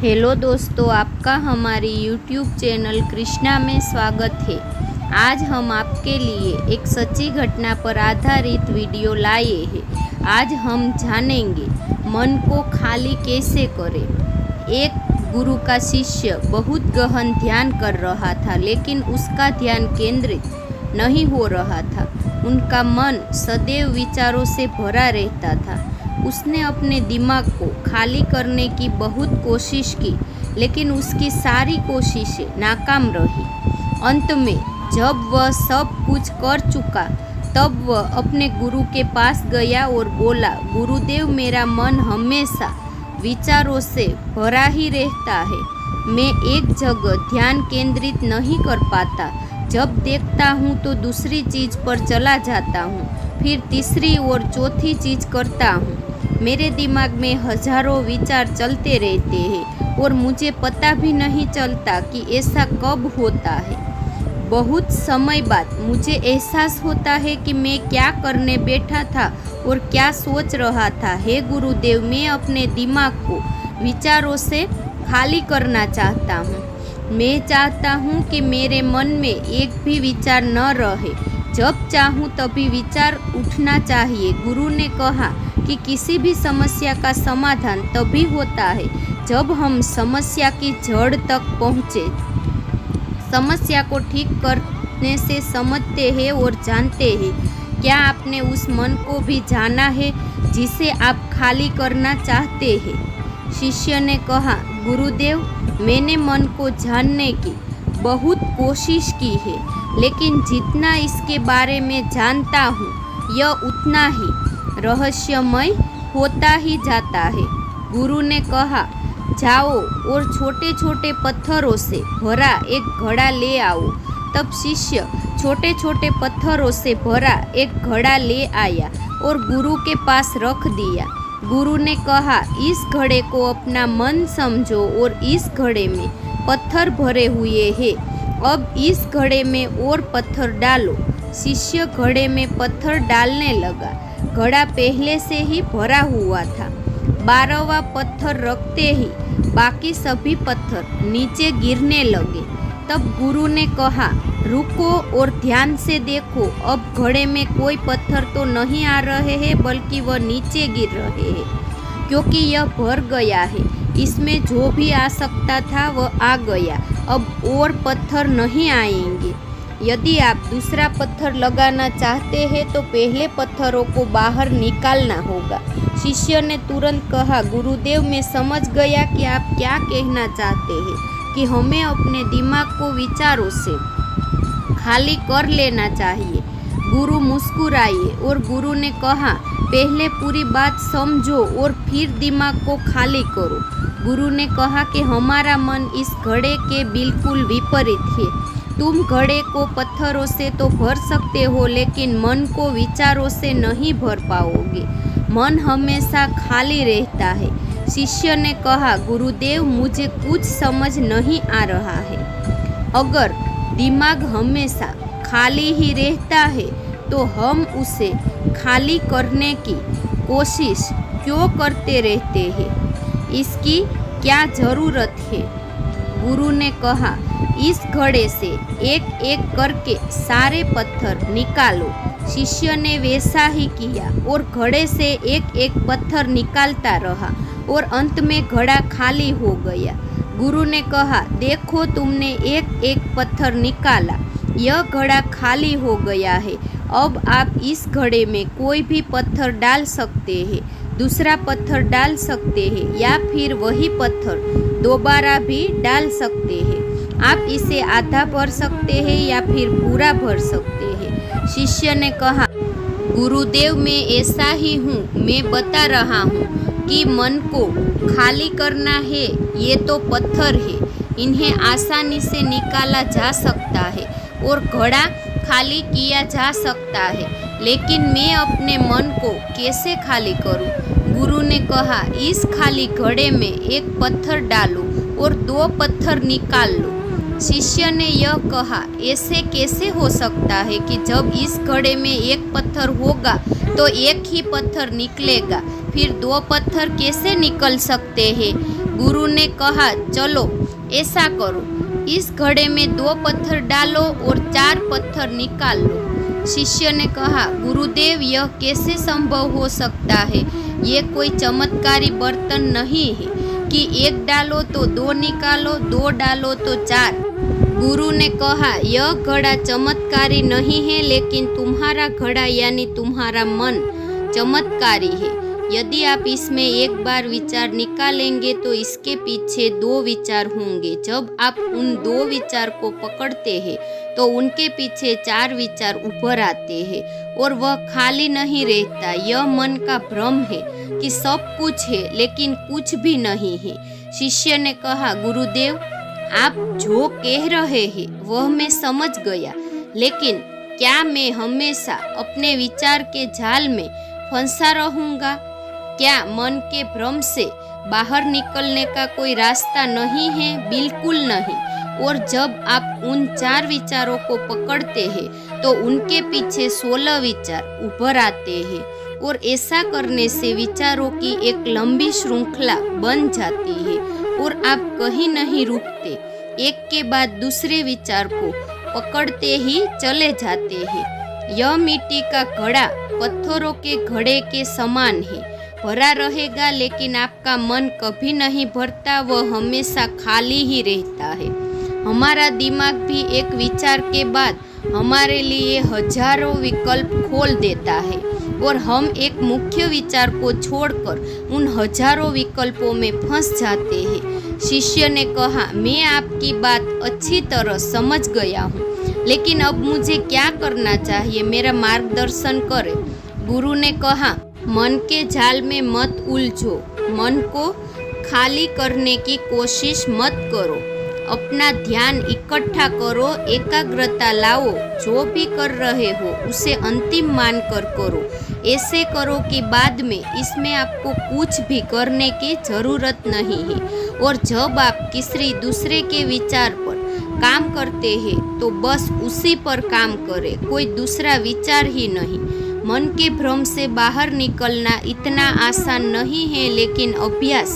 Hello दोस्तों, आपका हमारी यूट्यूब चैनल कृष्णा में स्वागत है। आज हम आपके लिए एक सच्ची घटना पर आधारित वीडियो लाए हैं। आज हम जानेंगे मन को खाली कैसे करें। एक गुरु का शिष्य बहुत गहन ध्यान कर रहा था, लेकिन उसका ध्यान केंद्रित नहीं हो रहा था। उनका मन सदैव विचारों से भरा रहता था। उसने अपने दिमाग को खाली करने की बहुत कोशिश की, लेकिन उसकी सारी कोशिशें नाकाम रही। अंत में जब वह सब कुछ कर चुका, तब वह अपने गुरु के पास गया और बोला, गुरुदेव, मेरा मन हमेशा विचारों से भरा ही रहता है। मैं एक जगह ध्यान केंद्रित नहीं कर पाता। जब देखता हूँ तो दूसरी चीज़ पर चला जाता हूँ, फिर तीसरी और चौथी चीज़ करता हूँ। मेरे दिमाग में हजारों विचार चलते रहते हैं और मुझे पता भी नहीं चलता कि ऐसा कब होता है। बहुत समय बाद मुझे एहसास होता है कि मैं क्या करने बैठा था और क्या सोच रहा था। हे गुरुदेव, मैं अपने दिमाग को विचारों से खाली करना चाहता हूँ। मैं चाहता हूँ कि मेरे मन में एक भी विचार न रहे। जब चाहूँ तभी विचार उठना चाहिए। गुरु ने कहा कि किसी भी समस्या का समाधान तभी होता है जब हम समस्या की जड़ तक पहुँचे। समस्या को ठीक करने से समझते हैं और जानते हैं। क्या आपने उस मन को भी जाना है जिसे आप खाली करना चाहते हैं? शिष्य ने कहा, गुरुदेव, मैंने मन को जानने की बहुत कोशिश की है, लेकिन जितना इसके बारे में जानता हूँ, यह उतना ही रहस्यमय होता ही जाता है। गुरु ने कहा, जाओ और छोटे छोटे पत्थरों से भरा एक घड़ा ले आओ। तब शिष्य छोटे छोटे पत्थरों से भरा एक घड़ा ले आया और गुरु के पास रख दिया। गुरु ने कहा, इस घड़े को अपना मन समझो और इस घड़े में पत्थर भरे हुए हैं। अब इस घड़े में और पत्थर डालो। शिष्य घड़े में पत्थर डालने लगा। घड़ा पहले से ही भरा हुआ था। 12वां पत्थर रखते ही बाकी सभी पत्थर नीचे गिरने लगे। तब गुरु ने कहा, रुको और ध्यान से देखो। अब घड़े में कोई पत्थर तो नहीं आ रहे हैं, बल्कि वह नीचे गिर रहे हैं, क्योंकि यह भर गया है। इसमें जो भी आ सकता था वह आ गया। अब और पत्थर नहीं आएंगे। यदि आप दूसरा पत्थर लगाना चाहते हैं तो पहले पत्थरों को बाहर निकालना होगा। शिष्य ने तुरंत कहा, गुरुदेव, मैं समझ गया कि आप क्या कहना चाहते हैं कि हमें अपने दिमाग को विचारों से खाली कर लेना चाहिए। गुरु मुस्कुराए और गुरु ने कहा, पहले पूरी बात समझो और फिर दिमाग को खाली करो। गुरु ने कहा कि हमारा मन इस घड़े के बिल्कुल विपरीत है। तुम घड़े को पत्थरों से तो भर सकते हो, लेकिन मन को विचारों से नहीं भर पाओगे। मन हमेशा खाली रहता है। शिष्य ने कहा, गुरुदेव, मुझे कुछ समझ नहीं आ रहा है। अगर दिमाग हमेशा खाली ही रहता है तो हम उसे खाली करने की कोशिश क्यों करते रहते हैं? इसकी क्या ज़रूरत है? गुरु ने कहा, इस घड़े से एक एक करके सारे पत्थर निकालो। शिष्य ने वैसा ही किया और घड़े से एक एक पत्थर निकालता रहा और अंत में घड़ा खाली हो गया। गुरु ने कहा, देखो, तुमने एक एक पत्थर निकाला। यह घड़ा खाली हो गया है। अब आप इस घड़े में कोई भी पत्थर डाल सकते हैं, दूसरा पत्थर डाल सकते हैं, या फिर वही पत्थर दोबारा भी डाल सकते हैं। आप इसे आधा भर सकते हैं या फिर पूरा भर सकते हैं। शिष्य ने कहा, गुरुदेव, मैं ऐसा ही हूँ। मैं बता रहा हूँ कि मन को खाली करना है। ये तो पत्थर है, इन्हें आसानी से निकाला जा सकता है और घड़ा खाली किया जा सकता है, लेकिन मैं अपने मन को कैसे खाली करूं? गुरु ने कहा, इस खाली घड़े में एक पत्थर डालो और 2 पत्थर निकाल लो। शिष्य ने यह कहा, ऐसे कैसे हो सकता है कि जब इस घड़े में एक पत्थर होगा तो एक ही पत्थर निकलेगा, फिर 2 पत्थर कैसे निकल सकते हैं? गुरु ने कहा, चलो ऐसा करो, इस घड़े में 2 पत्थर डालो और 4 पत्थर निकाल लो। शिष्य ने कहा, गुरुदेव, यह कैसे संभव हो सकता है? ये कोई चमत्कारी बर्तन नहीं है कि 1 डालो तो 2 निकालो, 2 डालो तो 4। गुरु ने कहा, यह घड़ा चमत्कारी नहीं है, लेकिन तुम्हारा घड़ा यानी तुम्हारा मन चमत्कारी है। यदि आप इसमें एक बार विचार निकालेंगे तो इसके पीछे 2 विचार होंगे। जब आप उन 2 विचार को पकड़ते हैं तो उनके पीछे 4 विचार उभर आते हैं और वह खाली नहीं रहता। यह मन का भ्रम है कि सब कुछ है लेकिन कुछ भी नहीं है। शिष्य ने कहा, गुरुदेव, आप जो कह रहे हैं वह मैं समझ गया, लेकिन क्या मैं हमेशा अपने विचार के जाल में फंसा रहूंगा? क्या मन के भ्रम से बाहर निकलने का कोई रास्ता नहीं है? बिल्कुल नहीं। और जब आप उन 4 विचारों को पकड़ते हैं तो उनके पीछे 16 विचार उभर आते हैं और ऐसा करने से विचारों की एक लंबी श्रृंखला बन जाती है और आप कहीं नहीं रुकते, एक के बाद दूसरे विचार को पकड़ते ही चले जाते हैं। यह मिट्टी का घड़ा पत्थरों के घड़े के समान है, भरा रहेगा, लेकिन आपका मन कभी नहीं भरता, वह हमेशा खाली ही रहता है। हमारा दिमाग भी एक विचार के बाद हमारे लिए हजारों विकल्प खोल देता है और हम एक मुख्य विचार को छोड़कर उन हजारों विकल्पों में फंस जाते हैं। शिष्य ने कहा, मैं आपकी बात अच्छी तरह समझ गया हूँ, लेकिन अब मुझे क्या करना चाहिए? मेरा मार्गदर्शन करें। गुरु ने कहा, मन के जाल में मत उलझो, मन को खाली करने की कोशिश मत करो, अपना ध्यान इकट्ठा करो, एकाग्रता लाओ, जो भी कर रहे हो उसे अंतिम मानकर करो। ऐसे करो कि बाद में इसमें आपको कुछ भी करने की जरूरत नहीं है। और जब आप किसी दूसरे के विचार पर काम करते हैं तो बस उसी पर काम करें, कोई दूसरा विचार ही नहीं। मन के भ्रम से बाहर निकलना इतना आसान नहीं है, लेकिन अभ्यास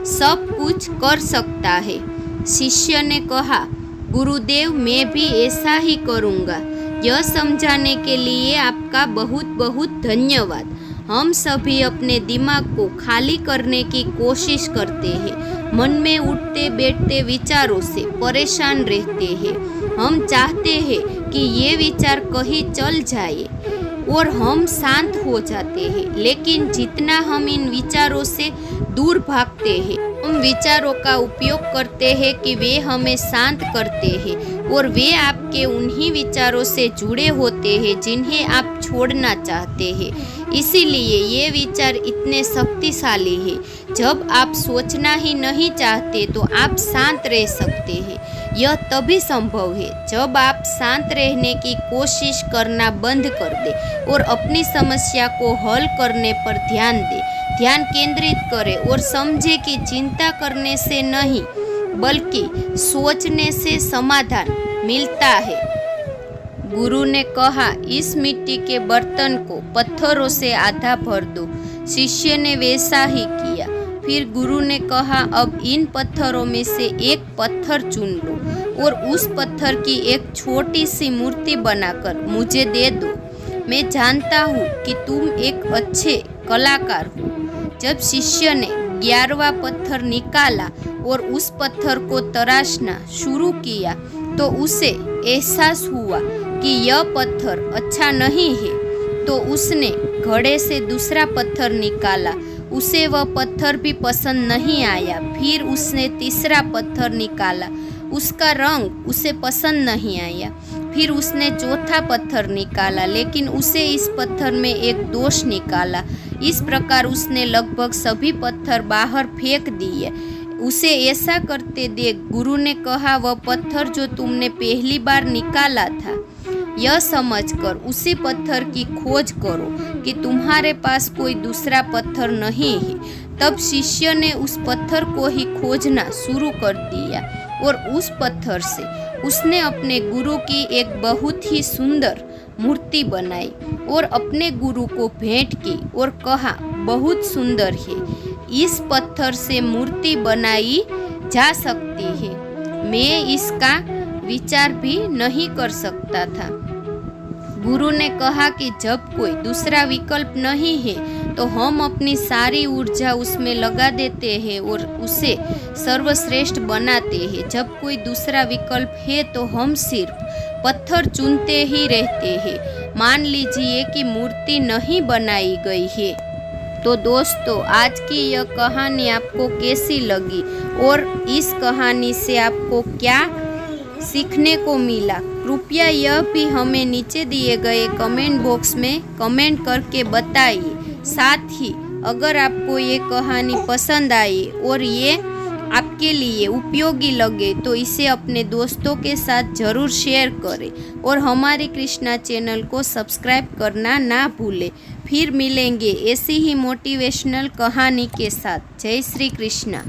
सब कुछ कर सकता है। शिष्य ने कहा, गुरुदेव, मैं भी ऐसा ही करूँगा। यह समझाने के लिए आपका बहुत बहुत धन्यवाद। हम सभी अपने दिमाग को खाली करने की कोशिश करते हैं, मन में उठते बैठते विचारों से परेशान रहते हैं। हम चाहते हैं कि ये विचार कहीं चल जाए और हम शांत हो जाते हैं, लेकिन जितना हम इन विचारों से दूर भागते हैं, हम विचारों का उपयोग करते हैं कि वे हमें शांत करते हैं और वे आपके उन्हीं विचारों से जुड़े होते हैं जिन्हें आप छोड़ना चाहते हैं। इसीलिए ये विचार इतने शक्तिशाली हैं। जब आप सोचना ही नहीं चाहते तो आप शांत रह सकते हैं। यह तभी संभव है जब आप शांत रहने की कोशिश करना बंद कर दें और अपनी समस्या को हल करने पर ध्यान दें। ध्यान केंद्रित करें और समझे कि चिंता करने से नहीं बल्कि सोचने से समाधान मिलता है। गुरु ने कहा, इस मिट्टी के बर्तन को पत्थरों से आधा भर दो। शिष्य ने वैसा ही किया। फिर गुरु ने कहा, अब इन पत्थरों में से एक पत्थर चुन लो और उस पत्थर की एक छोटी सी मूर्ति बनाकर मुझे दे दो। मैं जानता हूँ कि तुम एक अच्छे कलाकार हो। जब शिष्य ने 11वां पत्थर निकाला और उस पत्थर को तराशना शुरू किया तो उसे एहसास हुआ कि यह पत्थर अच्छा नहीं है। तो उसने घड़े से दूसरा पत्थर निकाला। उसे वह पत्थर भी पसंद नहीं आया। फिर उसने तीसरा पत्थर निकाला। उसका रंग उसे पसंद नहीं आया। फिर उसने चौथा पत्थर निकाला, लेकिन उसे इस पत्थर में एक दोष निकाला। इस प्रकार उसने लगभग सभी पत्थर बाहर फेंक दिए। उसे ऐसा करते देख गुरु ने कहा, वह पत्थर जो तुमने पहली बार निकाला था, यह समझकर उसी पत्थर की खोज करो कि तुम्हारे पास कोई दूसरा पत्थर नहीं है। तब शिष्य ने उस पत्थर को ही खोजना शुरू कर दिया और उस पत्थर से उसने अपने गुरु की एक बहुत ही सुंदर मूर्ति बनाई और अपने गुरु को भेंट की और कहा, बहुत सुंदर है, इस पत्थर से मूर्ति बनाई जा सकती है। मैं इसका विचार भी नहीं कर सकता था। गुरु ने कहा कि जब कोई दूसरा विकल्प नहीं है तो हम अपनी सारी ऊर्जा उसमें लगा देते हैं और उसे सर्वश्रेष्ठ बनाते हैं। जब कोई दूसरा विकल्प है तो हम सिर्फ पत्थर चुनते ही रहते हैं। मान लीजिए कि मूर्ति नहीं बनाई गई है। तो दोस्तों, आज की यह कहानी आपको कैसी लगी और इस कहानी से आपको क्या सीखने को मिला, कृपया यह भी हमें नीचे दिए गए कमेंट बॉक्स में कमेंट करके बताइए। साथ ही अगर आपको ये कहानी पसंद आई और ये आपके लिए उपयोगी लगे तो इसे अपने दोस्तों के साथ ज़रूर शेयर करें और हमारे कृष्णा चैनल को सब्सक्राइब करना ना भूलें। फिर मिलेंगे ऐसी ही मोटिवेशनल कहानी के साथ। जय श्री कृष्णा।